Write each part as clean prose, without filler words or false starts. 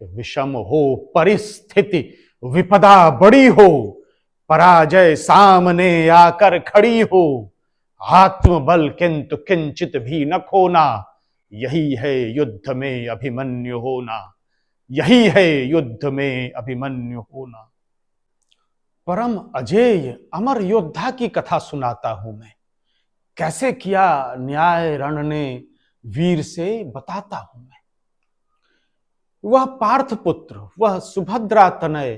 विषम हो परिस्थिति, विपदा बड़ी हो, पराजय सामने आकर खड़ी हो, आत्मबल किंतु किंचित भी न खोना, यही है युद्ध में अभिमन्यु होना, यही है युद्ध में अभिमन्यु होना। परम अजेय अमर योद्धा की कथा सुनाता हूं मैं, कैसे किया न्याय रण ने वीर से बताता हूं मैं। वह पार्थ पुत्र, वह सुभद्रा तनय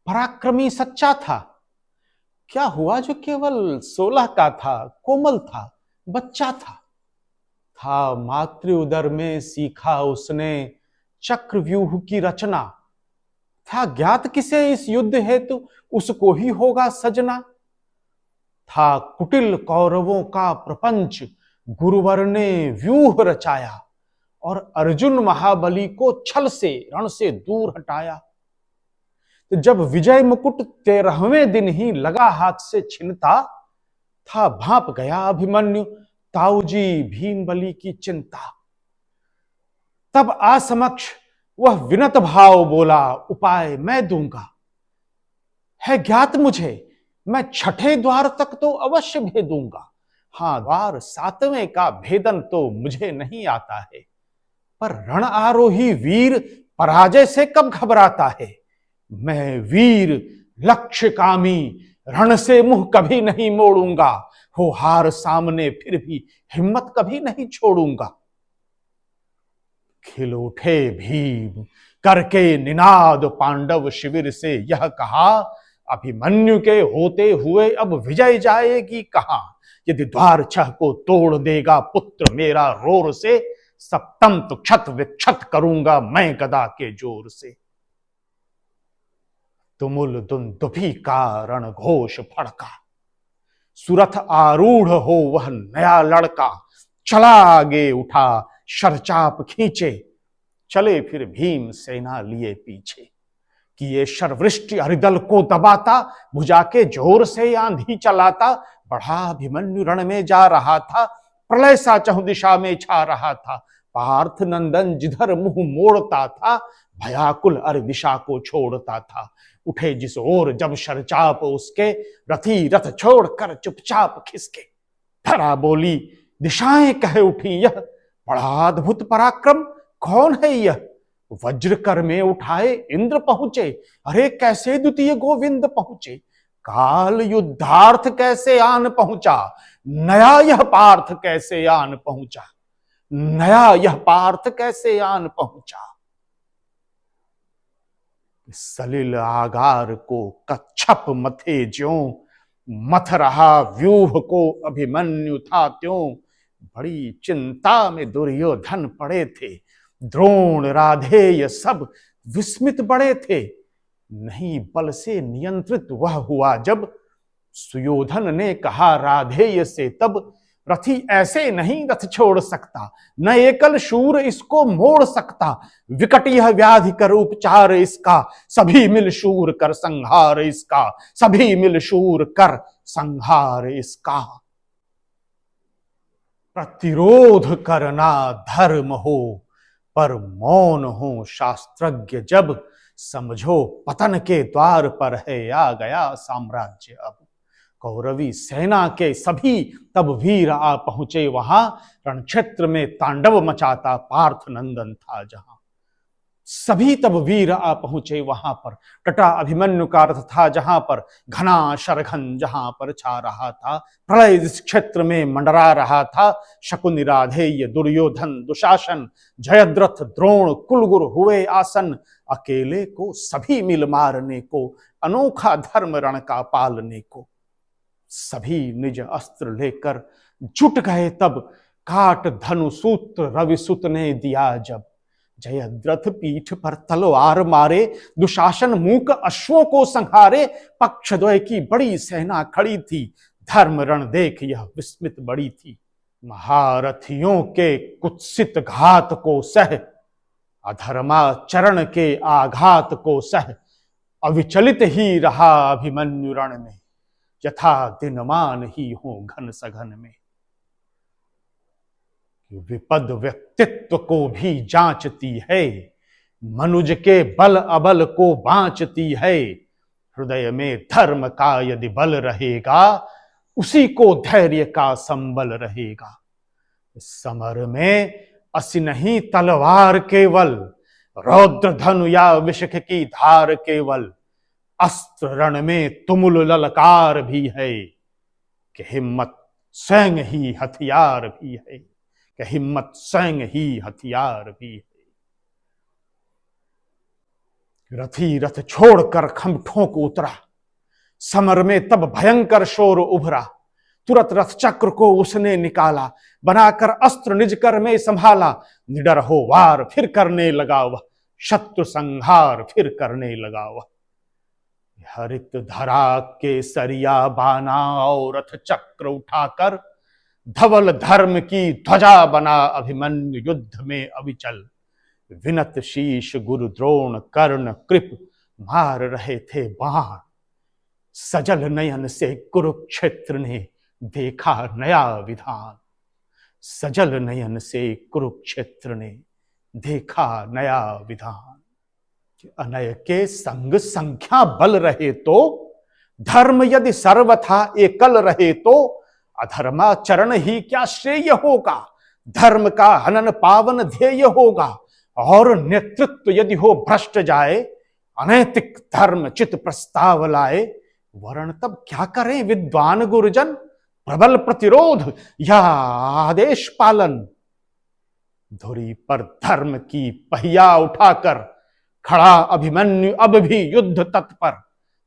पराक्रमी सच्चा था। क्या हुआ जो केवल 16 का था, कोमल था, बच्चा था मातृ उदर में सीखा उसने चक्रव्यूह की रचना। था ज्ञात किसे इस युद्ध हेतु उसको ही होगा सजना। था कुटिल कौरवों का प्रपंच, गुरुवर ने व्यूह रचाया, और अर्जुन महाबली को छल से रण से दूर हटाया। तो जब विजय मुकुट 13वें दिन ही लगा हाथ से छिनता, था भांप गया अभिमन्यु ताऊजी भीमबली की चिंता। तब आसमक्ष वह विनत भाव बोला, उपाय मैं दूंगा। है ज्ञात मुझे, मैं 6ठे द्वार तक तो अवश्य भेदूंगा। हां, द्वार 7वें का भेदन तो मुझे नहीं आता है, पर रण आरोही वीर पराजय से कब घबराता है। मैं वीर लक्ष्यकामी, रण से मुंह कभी नहीं मोड़ूंगा। हो हार सामने फिर भी हिम्मत कभी नहीं छोड़ूंगा। खिल उठे भीम करके निनाद, पांडव शिविर से यह कहा, अभिमन्यु के होते हुए अब विजय जाएगी कहां। यदि द्वार 6 को तोड़ देगा पुत्र मेरा रोर से, सप्तम तो क्षत विक्षत करूंगा मैं गदा के जोर से। तुमुल दुंदुभि का रण घोष फड़का, सुरथ आरूढ़ हो वह नया लड़का। चला आगे उठा शरचाप खींचे, चले फिर भीम सेना लिए पीछे। कि ये शरवृष्टि हरिदल को दबाता, भुजा के जोर से आंधी चलाता। बढ़ा अभिमन्यु रण में जा रहा था, प्रलय सा चहु दिशा में छा रहा था। पार्थ नंदन जिधर मुंह मोड़ता था, भयाकुल अर दिशा को छोड़ता था। उठे जिस ओर जब शरचाप उसके, रथी रथ छोड़कर चुपचाप खिसके। धरा बोली दिशाएं कहे उठी यह, बड़ा अद्भुत पराक्रम कौन है यह। वज्र कर में उठाए इंद्र पहुंचे, अरे कैसे द्वितीय गोविंद पहुंचे। काल युद्धार्थ कैसे आन पहुंचा, नया यह पार्थ कैसे आन पहुंचा। नया यह पार्थ कैसे आन पहुंचा। सलिल आगार को कच्छप मथे ज्यों, मथ रहा व्यूह को अभिमन्यु था त्यों। बड़ी चिंता में दुर्योधन पड़े थे, द्रोण राधेय सब विस्मित बड़े थे। नहीं बल से नियंत्रित वह हुआ जब, सुयोधन ने कहा राधेय से तब। रथी ऐसे नहीं रथ छोड़ सकता, न एकल शूर इसको मोड़ सकता। विकट यह व्याधि कर उपचार इसका, सभी मिल शूर कर संहार इसका। सभी मिल शूर कर संहार इसका। प्रतिरोध करना धर्म हो, पर मौन हो शास्त्रज्ञ जब। समझो पतन के द्वार पर है आ गया साम्राज्य अब। कौरवी सेना के सभी तब वीर आ पहुंचे वहां, रणक्षेत्र में तांडव मचाता पार्थ नंदन था जहां। सभी तब वीर आ पहुंचे वहां पर, टटा अभिमन्यु का रथ था जहां पर। घना शरघन जहां पर छा रहा था, प्रलय इस क्षेत्र में मंडरा रहा था। शकुनि राधेय दुर्योधन दुशासन, जयद्रथ द्रोण कुलगुरु हुए आसन। अकेले को सभी मिल मारने को, अनोखा धर्म रण का पालने को। सभी निज अस्त्र लेकर जुट गए तब, काट धनु सूत्र रविसुत ने दिया जब। जयद्रथ पीठ पर तलवार मारे, दुशासन मूक अश्वों को संहारे। पक्षद्वय की बड़ी सेना खड़ी थी, धर्म रण देख यह विस्मित बड़ी थी। महारथियों के कुत्सित घात को सह, अधर्माचरण के आघात को सह। अविचलित ही रहा अभिमन्यु रण में, यथा दिनमान ही हो घन सघन में। विपद व्यक्तित्व को भी जांचती है, मनुज के बल अबल को बांचती है। हृदय में धर्म का यदि बल रहेगा, उसी को धैर्य का संबल रहेगा। समर में असि नहीं तलवार केवल, रौद्र धनु या विषख की धार केवल। अस्त्र रण में तुमुल ललकार भी है, कि हिम्मत स्वयं ही हथियार भी है, कि हिम्मत स्वयं ही हथियार भी है। रथी रथ छोड़कर खंभों को उतरा, समर में तब भयंकर शोर उभरा। तुरंत रथ चक्र को उसने निकाला, बनाकर अस्त्र निज कर में संभाला। निडर हो वार फिर करने लगा वह, शत्रु संहार फिर करने लगा वह। हरित धरा के सरिया बाना और रथ चक्र उठाकर, धवल धर्म की ध्वजा बना अभिमन्यु युद्ध में अविचल। विनत शीश गुरु द्रोण कर्ण कृप मार रहे थे बाण। सजल नयन से कुरुक्षेत्र ने देखा नया विधान। सजल नयन से कुरुक्षेत्र ने देखा नया विधान। अनय के संग संख्या बल रहे तो, धर्म यदि सर्वथा एकल रहे तो, अधर्माचरण ही क्या श्रेय होगा। धर्म का हनन पावन ध्येय होगा, और नेतृत्व यदि हो भ्रष्ट जाए, अनैतिक धर्म चित प्रस्ताव लाए। वरण तब क्या करें विद्वान गुरुजन, प्रबल प्रतिरोध या आदेश पालन। धुरी पर धर्म की पहिया उठाकर खड़ा अभिमन्यु अब भी युद्ध तत्पर।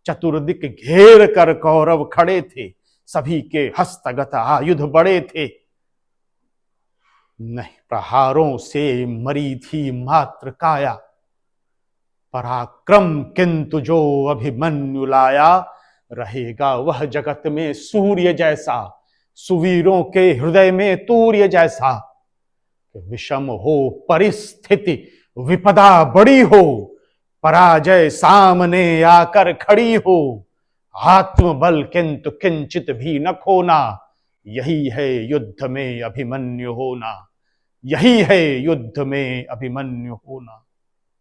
चतुर्दिक घेर कर कौरव खड़े थे, सभी के हस्तगत आयुध बड़े थे। नहीं प्रहारों से मरी थी मात्र काया, पराक्रम किंतु जो अभिमन्यु लाया। रहेगा वह जगत में सूर्य जैसा, सुवीरों के हृदय में तूर्य जैसा। विषम हो परिस्थिति विपदा बड़ी हो, पराजय सामने आकर खड़ी हो। आत्मबल किंतु किंचित भी न खोना, यही है युद्ध में अभिमन्यु होना। यही है युद्ध में अभिमन्यु होना।